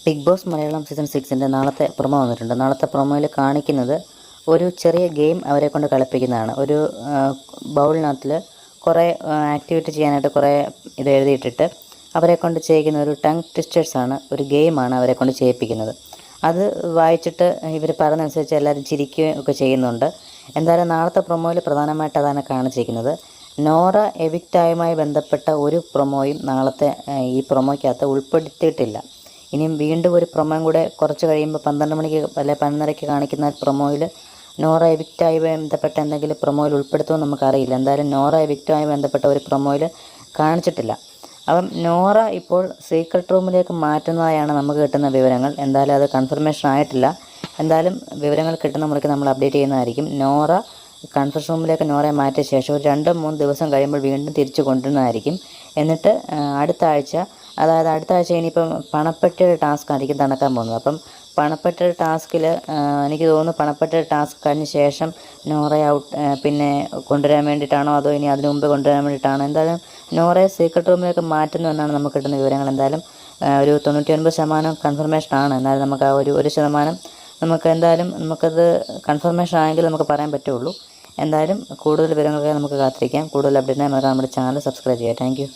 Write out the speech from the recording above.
Big boss Malayalam season 6 നാളത്തെ promo വന്നിട്ടുണ്ട്. നാളത്തെ പ്രൊമോയിൽ കാണിക്കുന്നത് ഒരു ചെറിയ ഗെയിം അവരെ കൊണ്ട് കളിപ്പിക്കുന്നതാണ്. ഒരു ബൗളിനകത്തിൽ കുറേ ആക്ടിവിറ്റി ചെയ്യാനായിട്ട് കുറേ ഇത് എഴുതിയിട്ടിട്ട് അവരെ കൊണ്ട് ചെയ്യിക്കുന്ന ഒരു ടങ് ട്വിസ്റ്റേഴ്സാണ്, ഒരു ഗെയിമാണ് അവരെ കൊണ്ട് ചെയ്യിപ്പിക്കുന്നത്. അത് വായിച്ചിട്ട് ഇവർ പറയുന്നതനുസരിച്ച് എല്ലാവരും ചിരിക്കുകയും ഒക്കെ ചെയ്യുന്നുണ്ട്. എന്തായാലും നാളത്തെ പ്രൊമോയിൽ പ്രധാനമായിട്ട് അതാണ് കാണിച്ചിരിക്കുന്നത്. നോറ എവിക്റ്റായുമായി ബന്ധപ്പെട്ട ഒരു പ്രൊമോയും നാളത്തെ ഈ പ്രൊമോയ്ക്കകത്ത് ഉൾപ്പെടുത്തിയിട്ടില്ല. ഇനിയും വീണ്ടും ഒരു പ്രൊമോയും കൂടെ കുറച്ച് കഴിയുമ്പോൾ 12 മണിക്ക് അല്ലെ 12:30 കാണിക്കുന്ന പ്രൊമോയിൽ നോറ എവിക്റ്റായി ബന്ധപ്പെട്ട എന്തെങ്കിലും പ്രൊമോയിൽ ഉൾപ്പെടുത്തുമെന്ന് നമുക്കറിയില്ല. എന്തായാലും നോറ എവിക്റ്റുമായി ബന്ധപ്പെട്ട ഒരു പ്രൊമോയിൽ കാണിച്ചിട്ടില്ല. അപ്പം നോറ ഇപ്പോൾ സീക്രട്ട് റൂമിലേക്ക് മാറ്റുന്നതായാണ് നമുക്ക് കിട്ടുന്ന വിവരങ്ങൾ. എന്തായാലും അത് കൺഫർമേഷൻ ആയിട്ടില്ല. എന്തായാലും വിവരങ്ങൾ കിട്ടുന്ന മുറയ്ക്ക് നമ്മൾ അപ്ഡേറ്റ് ചെയ്യുന്നതായിരിക്കും. നോറ കൺഫറൻസ് റൂമിലേക്ക് നോറയെ മാറ്റിയ ശേഷം ഒരു 2-3 ദിവസം കഴിയുമ്പോൾ വീണ്ടും തിരിച്ചു കൊണ്ടുവരുന്നതായിരിക്കും. എന്നിട്ട് അടുത്ത ആഴ്ച ഇനിയിപ്പം പണപ്പെട്ടിയുടെ ടാസ്ക് ആയിരിക്കും നടക്കാൻ പോകുന്നത്. അപ്പം പണപ്പെട്ടിയുടെ ടാസ്കിൽ എനിക്ക് തോന്നുന്നു പണപ്പെട്ടിയുടെ ടാസ്ക് കഴിഞ്ഞ ശേഷം നോറയെ പിന്നെ കൊണ്ടുവരാൻ വേണ്ടിയിട്ടാണോ അതോ ഇനി അതിനു മുമ്പ് കൊണ്ടുവരാൻ വേണ്ടിയിട്ടാണോ, എന്തായാലും നോറയെ സീക്രട്ട് റൂമിലേക്ക് മാറ്റുന്നു എന്നാണ് നമുക്ക് കിട്ടുന്ന വിവരങ്ങൾ. എന്തായാലും ഒരു 99% കൺഫർമേഷനാണ്. എന്നാലും നമുക്ക് ആ ഒരു 1% നമുക്കത് കൺഫർമേഷൻ ആയെങ്കിൽ നമുക്ക് പറയാൻ പറ്റുള്ളൂ. എന്തായാലും കൂടുതൽ വിവരങ്ങളൊക്കെ നമുക്ക് കാത്തിരിക്കാം. കൂടുതൽ അപ്ഡേറ്റിനായി നമുക്ക് നമ്മുടെ ചാനൽ സബ്സ്ക്രൈബ് ചെയ്യാം. Thank you.